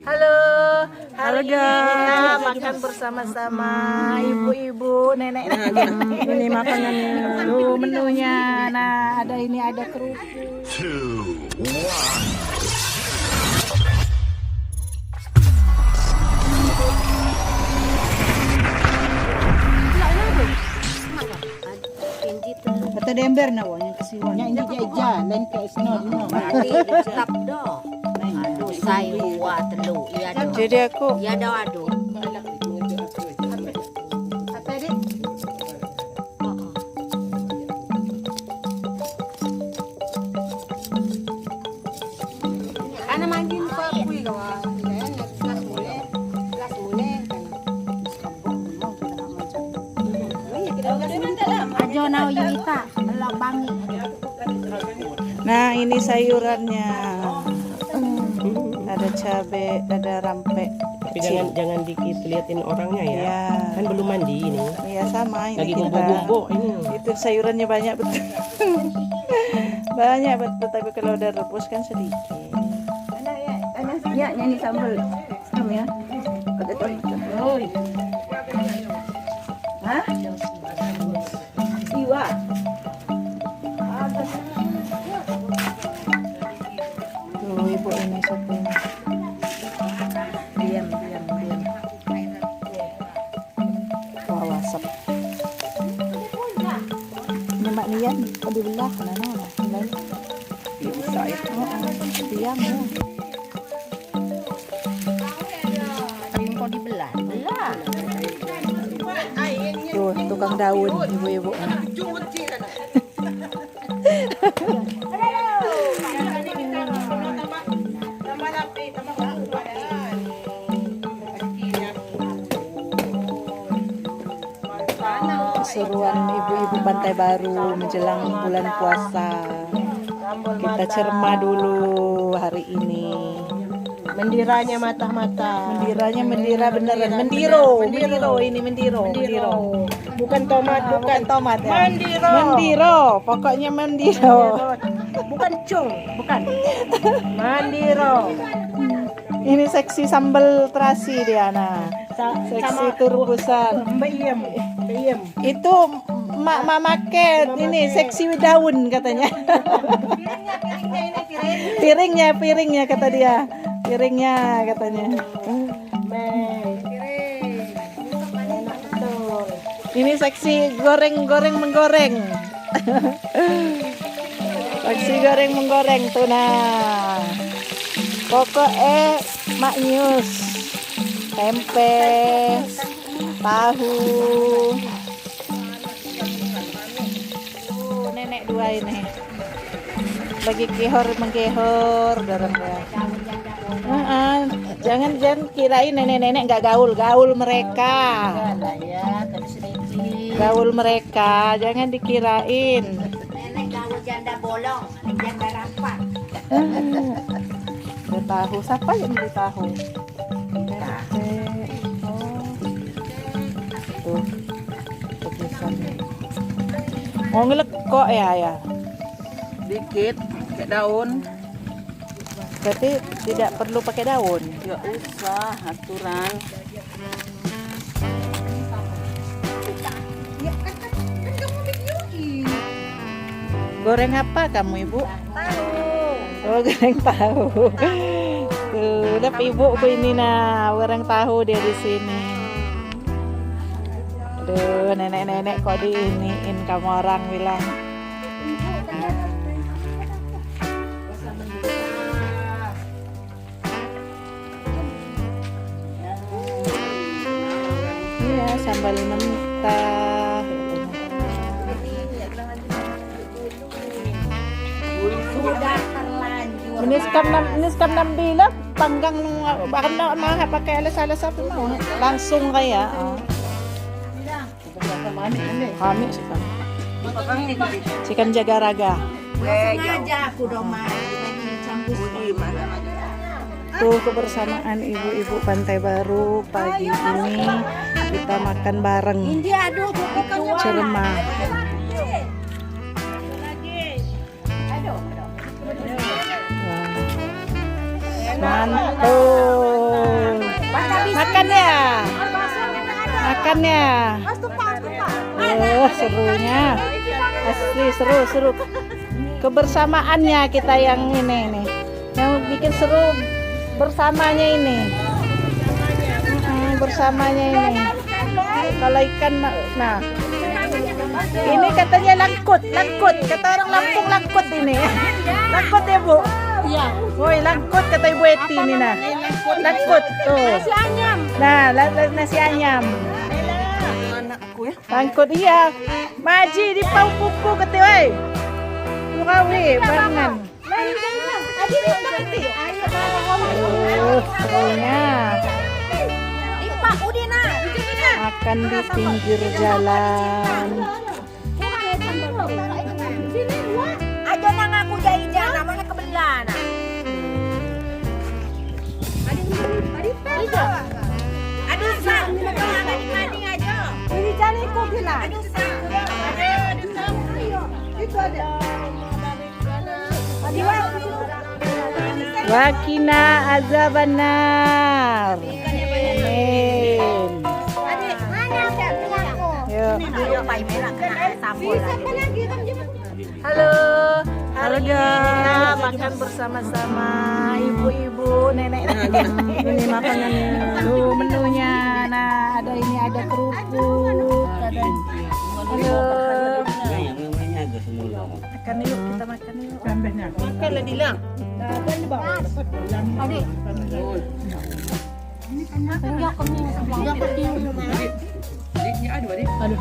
Halo, Halo hari ini guys. kita makan bersama-sama ibu-ibu, nenek-nenek. Ini makannya nih. Tuh menunya. Nah, ada kerupuk. 2, 1. Kata dember na wo yang kesiwan. Nya ini jaja, lain ke seno dino. Stop dah. Aduh, saya buat telur. Iya dah. Jadi aku Iya dah aduh. Ana manggil pa kui gawa. Ajo nau Yunita, lo bangi. Nah, ini sayurannya. Ada cabe, ada rampe. Tapi jangan dikit liatin orangnya ya. Ya. Kan belum mandi ini. Iya sama ini Lagi kita. gumbo-gumbo ini. Itu sayurannya banyak betul. Banyak betul, tapi kalau udah rebus kan sedikit. Ya, nyanyi sambal. Sam ya. Oi. Hah? Iwa. Tuh ibu ini sopin. Diam. Wah, wasap. Ini mak nian, dibelah mana? Bisa itu. Diam ya. Kau dibelah. Belah. Tuh, tukang daun ibu-ibu. Keseruan ibu-ibu Pantai Baru menjelang bulan puasa. Kita cerma dulu hari ini. Mendiranya mata-mata. Mendira beneran. Mendiro ini mendiro. Bukan tomat, Bukan tomat ya. Mendiro. Mendiro, pokoknya mendiro. Bukan cung, bukan. Mandiro. Ini seksi sambal terasi dia nah. Seksi turbusan. Bayam. Itu mak market ini seksi daun katanya. Piringnya kata dia. Piringnya katanya. Ini seksi menggoreng. Seksi menggoreng tuh nah. Pokoknya maknyus, tempe, tahu. Nenek dua ini lagi menggehor dorong dia. Jangan kirain nenek-nenek nggak gaul mereka. Gaul mereka, jangan dikirain. Nenek gaul janda bolong, janda rapat. Ada tahu, siapa yang beli tahu? Tuh, tulisannya. Mau ngelekok ya? Dikit, pakai daun. Berarti tidak perlu pakai daun. Enggak usah aturan. Goreng apa kamu ibu? Tahu. Oh, goreng tahu. Tuh, lihat ibuku ini nah, goreng tahu dia di sini. Aduh, nenek-nenek kok diiniin kamu orang bilang. Iya, sambal mentah. Sudah terlanjur. Ini skam 6 bilang panggang bahkan mah pakai alas-alas apa mau langsung kayak kami sikan jaga raga Sengaja aku dong main campur. tuh kebersamaan ibu-ibu Pantai Baru pagi ini kita makan bareng Ini aduh bukannya cerma. Mantul. makannya. Serunya. Asli seru. Kebersamaannya kita yang ini nih. Yang bikin seru bersamanya ini. Bersamanya ini. Kalau ikan nah. Ini katanya langkut. Kata orang Lampung langkut ini. Langkut ya, Bu? Iya. Woi, langkut kata Ibu Eti ini nah. Langkut tuh. Nasi anyam. Nah, nasi anyam. Langkut iya. Maji di pau pupu kata woi. Mukawi bangan. Serunya. Makan di pinggir jalan. Aja nang aku jajan namanya kebelan. Aduh, sang, mandi aja. Ini jani kok gila. Aduh, sang. Itu ada. Wakina azabannar. Amin. Halo guys, makan bersama-sama ibu-ibu, nenek-nenek. Ini makanannya, tuh menunya. Nah, ada ini, ada kerupuk, ada. Halo. Makan yuk, kita makan yuk. Makan lah Dilang. Adik. Aduh.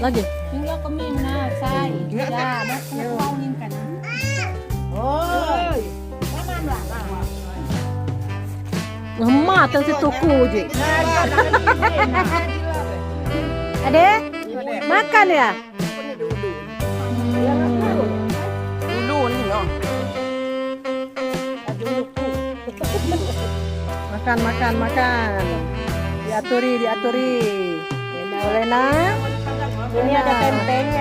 Lagi. Tinggal keming na, say. Ya, mau kan. Oh. Lemah tang situku je. Ade? Makan ya? Dulu ni loh. Makan. Diaturi. Boleh nak? Ini ada tempeng.